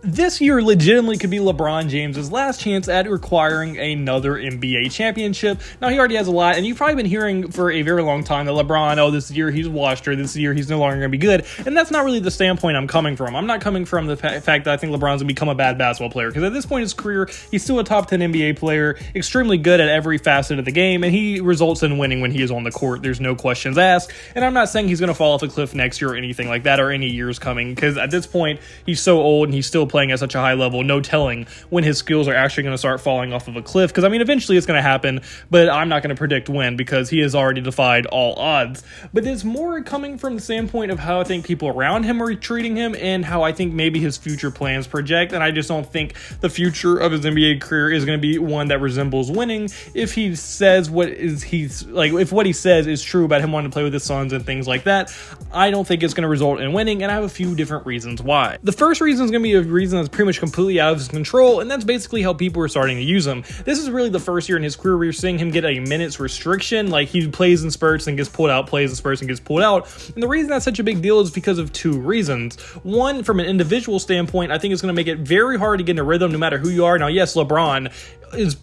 This year legitimately could be LeBron James's last chance at acquiring another NBA championship. Now, he already has a lot, and you've probably been hearing for a very long time that LeBron, this year he's washed, or this year he's no longer going to be good. And that's not really the standpoint I'm coming from. I'm not coming from the fact that I think LeBron's going to become a bad basketball player, because at this point in his career, he's still a top 10 NBA player, extremely good at every facet of the game, and he results in winning when he is on the court. There's no questions asked. And I'm not saying he's going to fall off a cliff next year or anything like that, or any years coming, because at this point, he's so old and he's still playing at such a high level, no telling when his skills are actually going to start falling off of a cliff. Because, eventually it's going to happen, but I'm not going to predict when, because he has already defied all odds. But it's more coming from the standpoint of how I think people around him are treating him, and how I think maybe his future plans project. And I just don't think the future of his NBA career is going to be one that resembles winning. If he says if what he says is true about him wanting to play with his sons and things like that, I don't think it's going to result in winning, and I have a few different reasons why. The first reason is going to be a reason that's pretty much completely out of his control, and that's basically how people are starting to use him. This is really the first year in his career where you're seeing him get a minutes restriction. Like, he plays in spurts and gets pulled out, plays in spurts and gets pulled out. And the reason that's such a big deal is because of two reasons. One, from an individual standpoint, I think it's going to make it very hard to get in a rhythm no matter who you are. Now, yes, LeBron is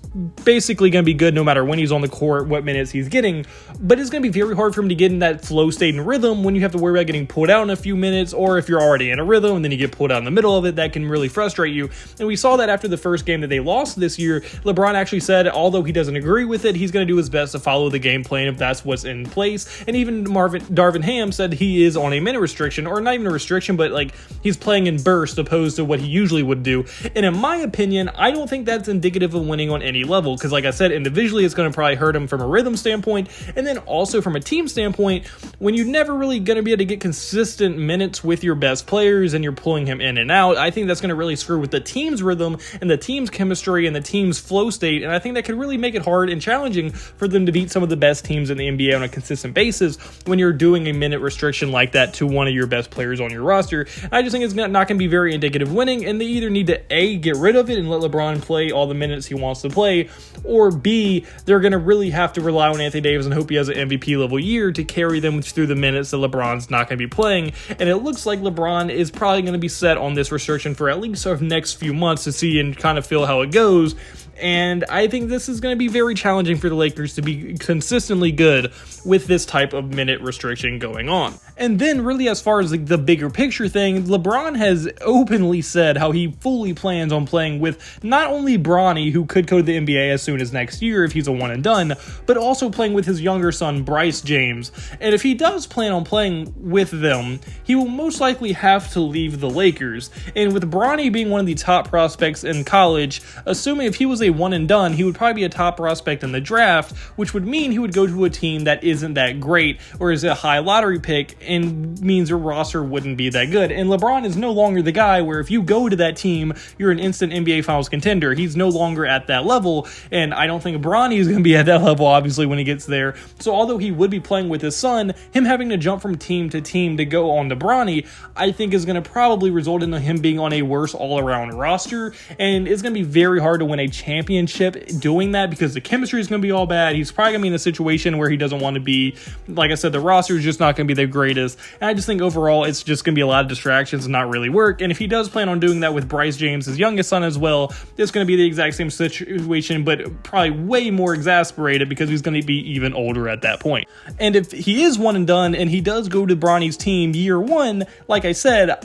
basically going to be good no matter when he's on the court, what minutes he's getting, but it's going to be very hard for him to get in that flow state and rhythm when you have to worry about getting pulled out in a few minutes, or if you're already in a rhythm and then you get pulled out in the middle of it, that can really frustrate you. And we saw that after the first game that they lost this year. LeBron actually said, although he doesn't agree with it, he's going to do his best to follow the game plan if that's what's in place. And even Darvin Ham said he is on a minute restriction, or not even a restriction, but like he's playing in bursts opposed to what he usually would do. And in my opinion, I don't think that's indicative of winning on any level, because like I said, individually it's going to probably hurt him from a rhythm standpoint, and then also from a team standpoint, when you're never really going to be able to get consistent minutes with your best players and you're pulling him in and out, I think that's going to really screw with the team's rhythm and the team's chemistry and the team's flow state, and I think that could really make it hard and challenging for them to beat some of the best teams in the NBA on a consistent basis when you're doing a minute restriction like that to one of your best players on your roster. I just think it's not going to be very indicative of winning, and they either need to A, get rid of it and let LeBron play all the minutes he wants to play, or B, they're going to really have to rely on Anthony Davis and hope he has an MVP level year to carry them through the minutes that LeBron's not going to be playing. And it looks like LeBron is probably going to be set on this restriction for at least the next few months to see and kind of feel how it goes. And I think this is going to be very challenging for the Lakers to be consistently good with this type of minute restriction going on. And then really, as far as the bigger picture thing, LeBron has openly said how he fully plans on playing with not only Bronny, who could go to the NBA as soon as next year if he's a one and done, but also playing with his younger son, Bryce James. And if he does plan on playing with them, he will most likely have to leave the Lakers. And with Bronny being one of the top prospects in college, assuming if he was a one and done, he would probably be a top prospect in the draft, which would mean he would go to a team that isn't that great or is a high lottery pick, and means your roster wouldn't be that good. And LeBron is no longer the guy where if you go to that team, you're an instant NBA Finals contender. He's no longer at that level, and I don't think Bronny is going to be at that level, obviously, when he gets there. So although he would be playing with his son, him having to jump from team to team to go on to Bronny, I think is going to probably result in him being on a worse all-around roster, and it's going to be very hard to win a championship doing that, because the chemistry is going to be all bad. He's probably going to be in a situation where he doesn't want to be. Like I said, the roster is just not going to be the greatest, and I just think overall it's just going to be a lot of distractions and not really work. And if he does plan on doing that with Bryce James, his youngest son, as well, it's going to be the exact same situation, but probably way more exasperated, because he's going to be even older at that point. And if he is one and done and he does go to Bronny's team year one, like I said,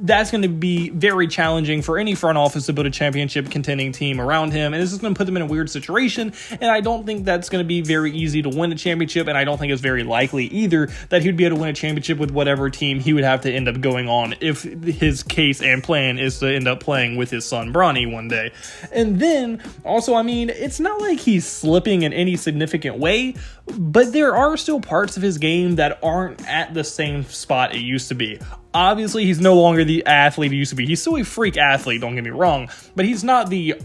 that's going to be very challenging for any front office to build a championship contending team around him, and this is going to put them in a weird situation. And I don't think that's going to be very easy to win a championship, and I don't think it's very likely either that he'd be able to win a championship with whatever team he would have to end up going on if his case and plan is to end up playing with his son Bronny one day. And then also, it's not like he's slipping in any significant way, but there are still parts of his game that aren't at the same spot it used to be. Obviously, he's no longer the athlete he used to be. He's still a freak athlete, don't get me wrong, but he's not the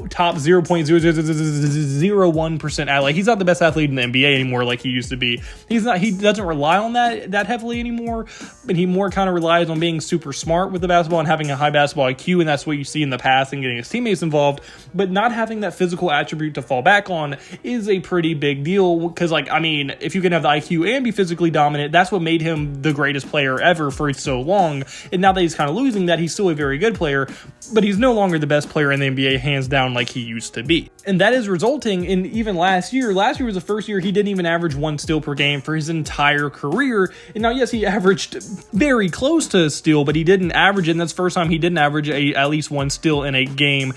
top 0.001% athlete. He's not the best athlete in the NBA anymore like he used to be. He doesn't rely on that heavily anymore, but he more kind of relies on being super smart with the basketball and having a high basketball IQ, and that's what you see in the past and getting his teammates involved. But not having that physical attribute to fall back on is a pretty big deal, because if you can have the IQ and be physically dominant, that's what made him the greatest player ever for so long. And now that he's kind of losing that, he's still a very good player, but he's no longer the best player in the NBA, hands down, like he used to be. And that is resulting in even last year was the first year he didn't even average 1 steal per game for his entire career. And now, yes, he averaged very close to a steal, but he didn't average it. And that's the first time he didn't average at least 1 steal in a game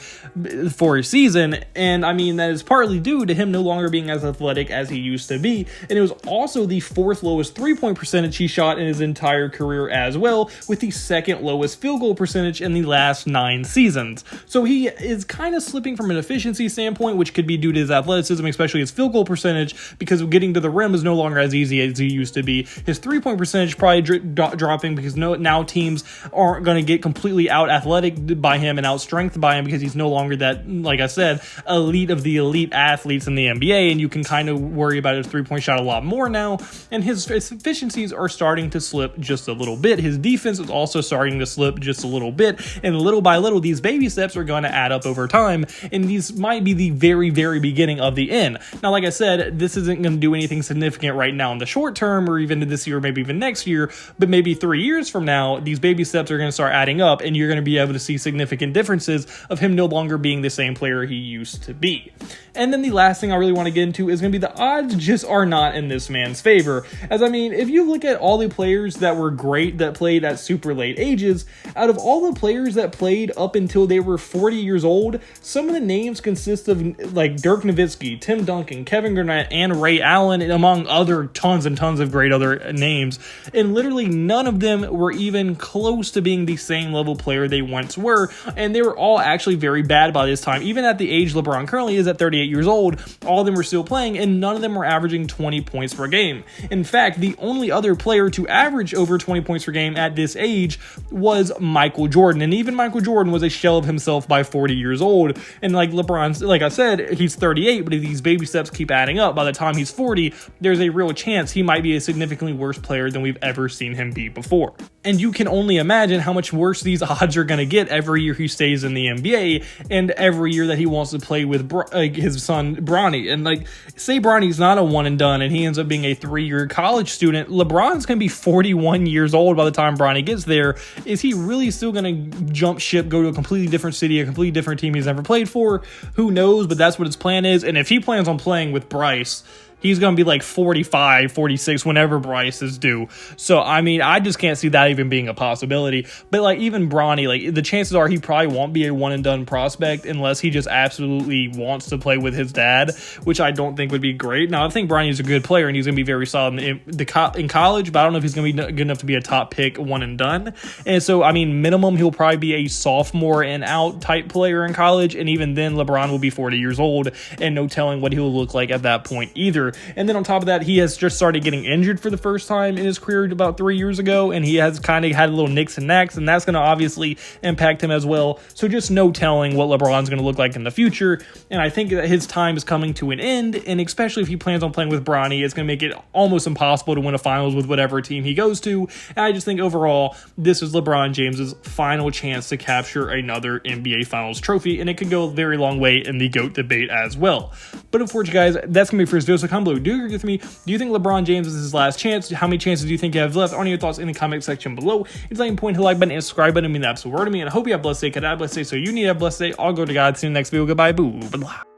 for a season. And I mean, that is partly due to him no longer being as athletic as he used to be. And it was also the 4th lowest 3-point percentage he shot in his entire career as well, with the 2nd lowest field goal percentage in the last 9 seasons. So he is kind of slipping from an efficiency standpoint, which could be due to his athleticism, especially his field goal percentage, because getting to the rim is no longer as easy as he used to be. His 3-point percentage probably dropping because now teams aren't going to get completely out athletic by him and out strength by him, because he's no longer that, like I said, elite of the elite athletes in the NBA, and you can kind of worry about his 3-point shot a lot more now. And his efficiencies are starting to slip just a little bit. His defense is also starting to slip just a little bit, and little by little, these baby steps are going to add up over time, and these might be the very, very beginning of the end. Now, like I said, this isn't going to do anything significant right now in the short term, or even this year, maybe even next year, but maybe 3 years from now, these baby steps are going to start adding up, and you're going to be able to see significant differences of him no longer being the same player he used to be. And then the last thing I really want to get into is going to be the odds just are not in this man's favor. As I mean, if you look at all the players that were great that played at super late ages, out of all the players that played up until they were 40 years old, some of the names consist of like Dirk Nowitzki, Tim Duncan, Kevin Garnett, and Ray Allen, and among other tons and tons of great other names. And literally none of them were even close to being the same level player they once were. And they were all actually very bad by this time. Even at the age LeBron currently is at 38 years old, all of them were still playing, and none of them were averaging 20 points per game. In fact, the only other player to average over 20 points per game at this age was Michael Jordan. And even Michael Jordan was a shell of himself by 40 years old. And like LeBron's, like I said, he's 38, but if these baby steps keep adding up, by the time he's 40, there's a real chance he might be a significantly worse player than we've ever seen him be before. And you can only imagine how much worse these odds are going to get every year he stays in the NBA, and every year that he wants to play with his son Bronny. And like, say Bronny's not a one and done and he ends up being a 3-year college student, LeBron's going to be 41 years old by the time Bronny gets there. Is he really still going to jump ship, go to a completely different city, a completely different team he's never played for? Who knows, but that's what his plan is. And if he plans on playing with Bryce, he's going to be like 45, 46 whenever Bryce is due. So, I mean, I just can't see that even being a possibility. But, like, even Bronny, like, the chances are he probably won't be a one-and-done prospect unless he just absolutely wants to play with his dad, which I don't think would be great. Now, I think Bronny's a good player, and he's going to be very solid in college, but I don't know if he's going to be good enough to be a top pick one-and-done. And so, I mean, minimum, he'll probably be a sophomore and out type player in college, and even then, LeBron will be 40 years old, and no telling what he'll look like at that point either. And then on top of that, he has just started getting injured for the first time in his career about 3 years ago, and he has kind of had a little nicks and knacks, and that's going to obviously impact him as well. So just no telling what LeBron's going to look like in the future, and I think that his time is coming to an end, and especially if he plans on playing with Bronny, it's going to make it almost impossible to win a finals with whatever team he goes to. And I just think overall, this is LeBron James's final chance to capture another NBA Finals trophy, and it could go a very long way in the GOAT debate as well. But unfortunately, guys, that's going to be for this video, so comment below. Do you agree with me? Do you think LeBron James is his last chance? How many chances do you think you have left? On your thoughts in the comment section below. If you like, point, hit the like button and subscribe button. It means the absolute word to me, and I hope you have a blessed day. Could I have a blessed day? So you need to have a blessed day. I'll go to God. See you in the next video. Goodbye. Boo. Blah.